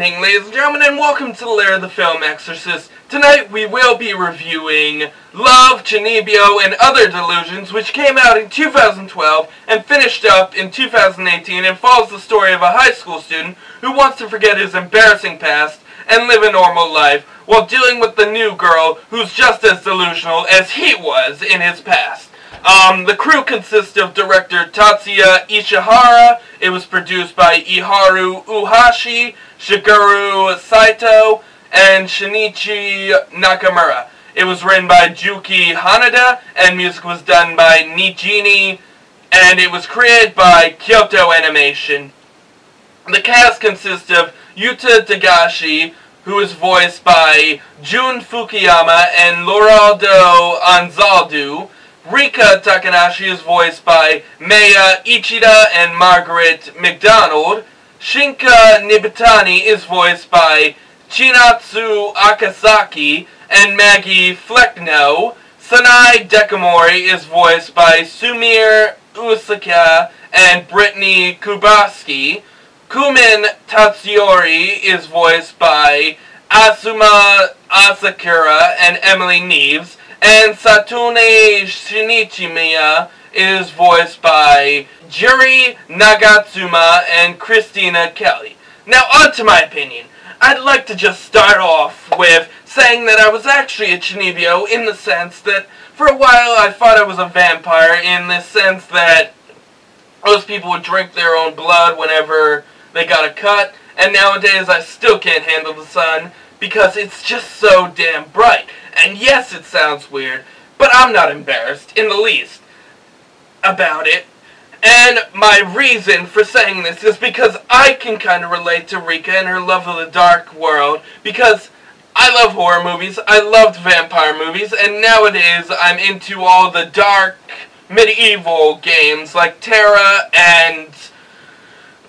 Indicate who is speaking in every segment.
Speaker 1: evening, ladies and gentlemen, and welcome to the Lair of the Film Exorcist. Tonight we will be reviewing Love, Chanibio, and Other Delusions, which came out in 2012 and finished up in 2018 and follows the story of a high school student who wants to forget his embarrassing past and live a normal life while dealing with the new girl who's just as delusional as he was in his past. The crew consists of director Tatsuya Ishihara. It was produced by Iharu Uhashi, Shigeru Saito, and Shinichi Nakamura. It was written by Juki Hanada, and music was done by Nijini, and it was created by Kyoto Animation. The cast consists of Yuta Dagashi, who is voiced by Jun Fukuyama and Loraldo Anzaldu. Rika Takanashi is voiced by Maya Ichida and Margaret McDonald. Shinka Nibitani is voiced by Chinatsu Akasaki and Maggie Flecknoe. Sanai Dekamori is voiced by Sumire Usaka and Brittany Kubaski. Kumin Tatsuyori is voiced by Asuma Asakura and Emily Neves. And Satune Shinichimiya is voiced by Jiri Nagatsuma and Christina Kelly. Now, on to my opinion. I'd like to just start off with saying that I was actually a Chanibio in the sense that for a while I thought I was a vampire, in the sense that those people would drink their own blood whenever they got a cut, and nowadays I still can't handle the sun because it's just so damn bright. And yes, it sounds weird, but I'm not embarrassed in the least about it. And my reason for saying this is because I can kind of relate to Rika and her love of the dark world, because I love horror movies, I loved vampire movies, and nowadays I'm into all the dark medieval games like Terra and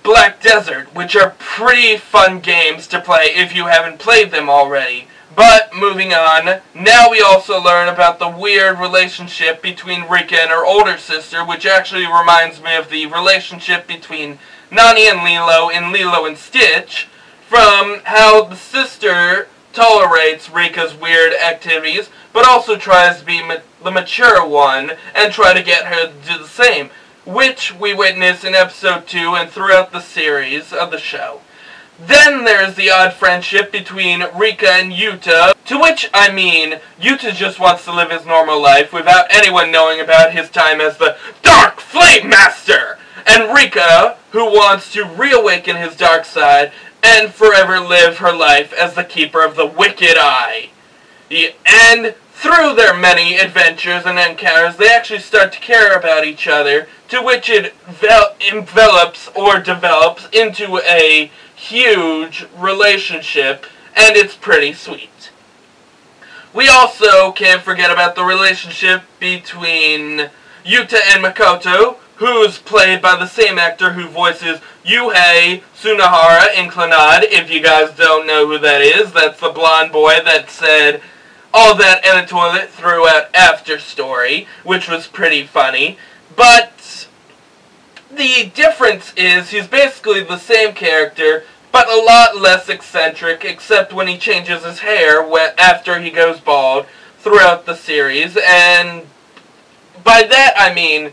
Speaker 1: Black Desert, which are pretty fun games to play if you haven't played them already. But, moving on, now we also learn about the weird relationship between Rika and her older sister, which actually reminds me of the relationship between Nani and Lilo in Lilo and Stitch, from how the sister tolerates Rika's weird activities, but also tries to be the mature one and try to get her to do the same, which we witness in episode 2 and throughout the series of the show. Then there's the odd friendship between Rika and Yuta, to which I mean, Yuta just wants to live his normal life without anyone knowing about his time as the Dark Flame Master, and Rika, who wants to reawaken his dark side and forever live her life as the keeper of the Wicked Eye. And through their many adventures and encounters, they actually start to care about each other, to which it envelops or develops into a huge relationship, and it's pretty sweet. We also can't forget about the relationship between Yuta and Makoto, who's played by the same actor who voices Yuhei Tsunohara in Clannad. If you guys don't know who that is, that's the blonde boy that said all that in the toilet throughout After Story, which was pretty funny. But the difference is he's basically the same character, but a lot less eccentric, except when he changes his hair after he goes bald throughout the series. And by that I mean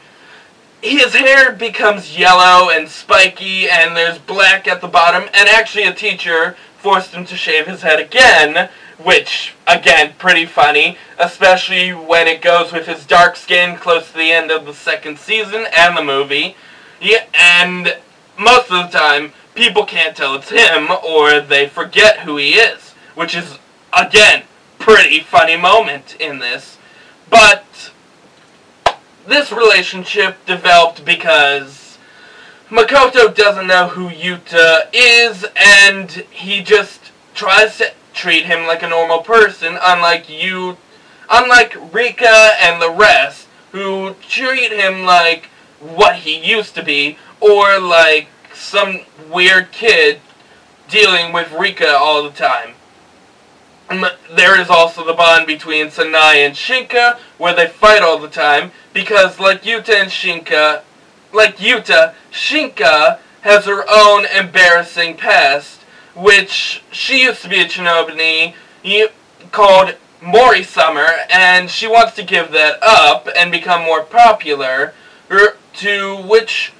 Speaker 1: his hair becomes yellow and spiky, and there's black at the bottom, and actually a teacher forced him to shave his head again, which, again, pretty funny, especially when it goes with his dark skin close to the end of the second season and the movie. Yeah, and most of the time, people can't tell it's him, or they forget who he is, which is, again, pretty funny moment in this. But this relationship developed because Makoto doesn't know who Yuta is, and he just tries to treat him like a normal person, unlike Rika and the rest, who treat him like what he used to be, or like some weird kid dealing with Rika all the time. There is also the bond between Sanai and Shinka, where they fight all the time, because like Yuta, Shinka has her own embarrassing past, which she used to be a Chinobani, called Mori Summer, and she wants to give that up and become more popular, to which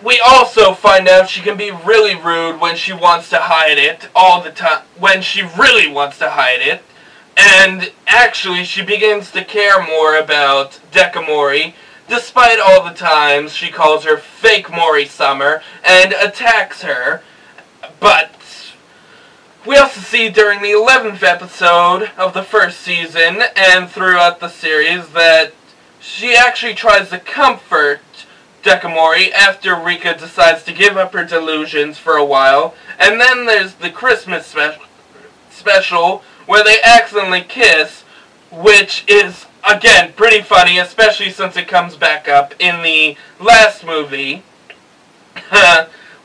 Speaker 1: we also find out she can be really rude when she wants to hide it all the time, when she really wants to hide it, and actually she begins to care more about Dekamori, despite all the times she calls her fake Mori Summer and attacks her. But we also see during the 11th episode of the first season and throughout the series that she actually tries to comfort Dekamori after Rika decides to give up her delusions for a while. And then there's the Christmas special where they accidentally kiss, which is, again, pretty funny, especially since it comes back up in the last movie.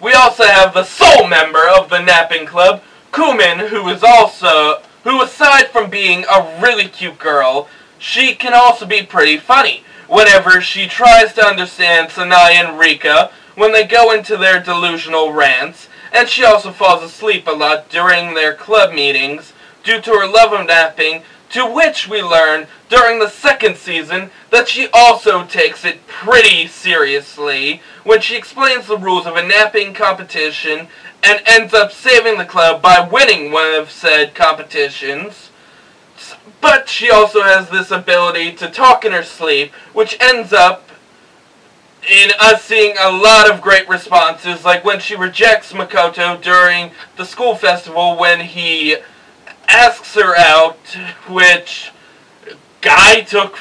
Speaker 1: We also have the sole member of the Napping Club, Kumin, who aside from being a really cute girl, she can also be pretty funny whenever she tries to understand Sanai and Rika when they go into their delusional rants, and she also falls asleep a lot during their club meetings due to her love of napping, to which we learn during the second season that she also takes it pretty seriously when she explains the rules of a napping competition and ends up saving the club by winning one of said competitions. But she also has this ability to talk in her sleep, which ends up in us seeing a lot of great responses, like when she rejects Makoto during the school festival when he asks her out, which Guy took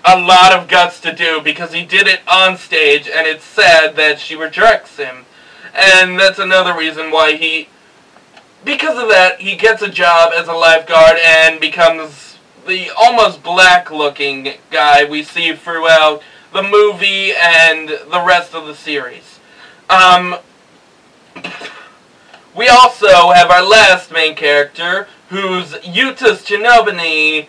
Speaker 1: a lot of guts to do because he did it on stage, and it's sad that she rejects him. And that's another reason why because of that, he gets a job as a lifeguard and becomes the almost black-looking guy we see throughout the movie and the rest of the series. We also have our last main character, who's Yuta's Chinobani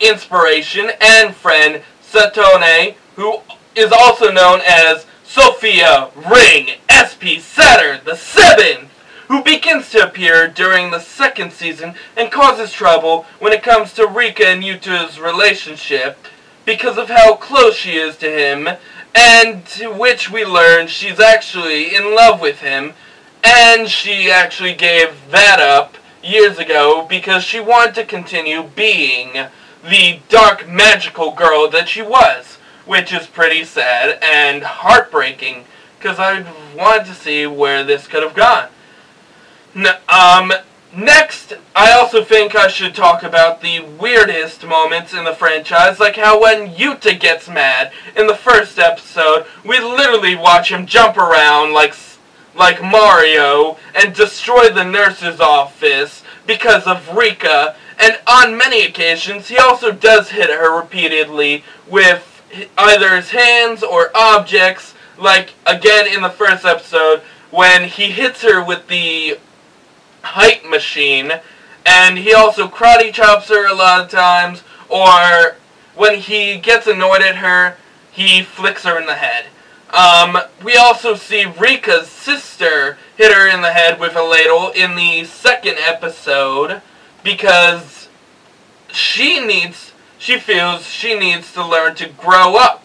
Speaker 1: inspiration and friend, Satone, who is also known as Sophia Ring SP Saturn the 7th, who begins to appear during the second season and causes trouble when it comes to Rika and Yuta's relationship because of how close she is to him, and to which we learn she's actually in love with him, and she actually gave that up years ago because she wanted to continue being the dark magical girl that she was, which is pretty sad and heartbreaking because I wanted to see where this could have gone. Next, I also think I should talk about the weirdest moments in the franchise, like how when Yuta gets mad in the first episode, we literally watch him jump around like Mario and destroy the nurse's office because of Rika, and on many occasions he also does hit her repeatedly with either his hands or objects, like again in the first episode when he hits her with the height machine, and he also karate chops her a lot of times, or when he gets annoyed at her, he flicks her in the head. We also see Rika's sister hit her in the head with a ladle in the second episode because she feels she needs to learn to grow up.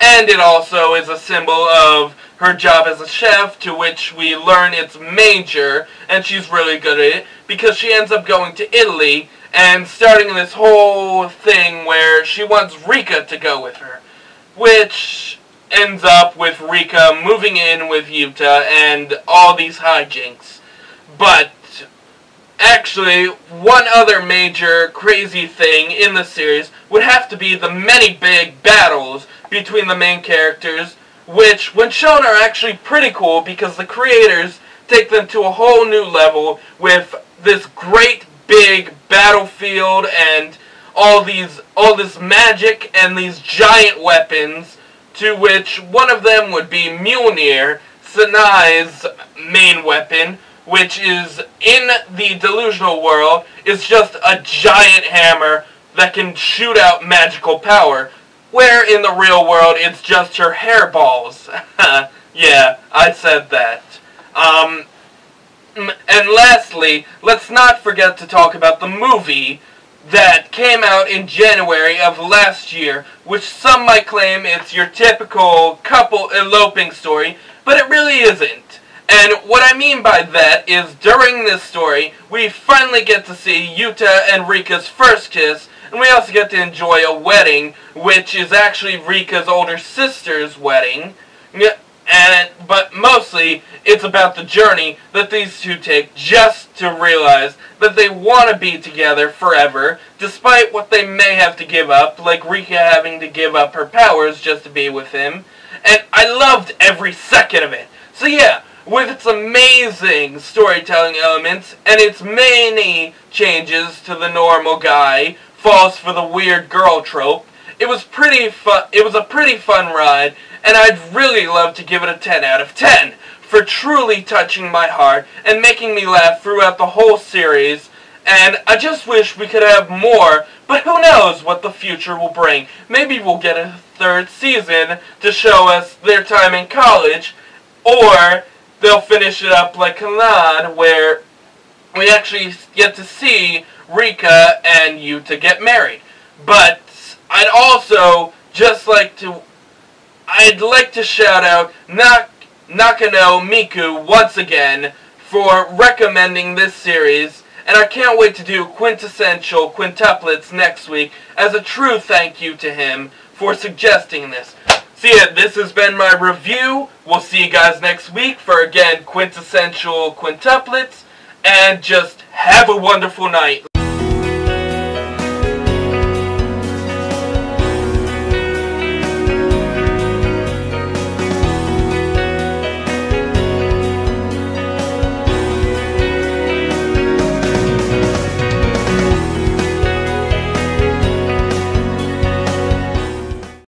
Speaker 1: And it also is a symbol of her job as a chef, to which we learn it's major, and she's really good at it, because she ends up going to Italy and starting this whole thing where she wants Rika to go with her, which ends up with Rika moving in with Yuta and all these hijinks. But actually, one other major crazy thing in the series would have to be the many big battles between the main characters, which, when shown, are actually pretty cool because the creators take them to a whole new level with this great big battlefield and all this magic and these giant weapons, to which one of them would be Mjolnir, Sanai's main weapon, which is, in the delusional world, is just a giant hammer that can shoot out magical power, where in the real world it's just her hairballs. Yeah, I said that. And lastly, let's not forget to talk about the movie that came out in January of last year, which some might claim it's your typical couple eloping story, but it really isn't. And what I mean by that is during this story, we finally get to see Yuta and Rika's first kiss, and we also get to enjoy a wedding, which is actually Rika's older sister's wedding. But mostly, it's about the journey that these two take just to realize that they want to be together forever, despite what they may have to give up, like Rika having to give up her powers just to be with him. And I loved every second of it. So yeah, with its amazing storytelling elements, and its many changes to the normal guy, falls for the weird girl trope, it was pretty fun. It was a pretty fun ride, and I'd really love to give it a 10 out of 10 for truly touching my heart and making me laugh throughout the whole series. And I just wish we could have more, but who knows what the future will bring. Maybe we'll get a third season to show us their time in college, or they'll finish it up like Kanan, where we actually get to see Rika and Yuta get married. But I'd also just like to shout out Nakano Miku once again for recommending this series, and I can't wait to do quintessential quintuplets next week as a true thank you to him for suggesting this. So yeah, this has been my review. We'll see you guys next week for, again, quintessential quintuplets, and just have a wonderful night.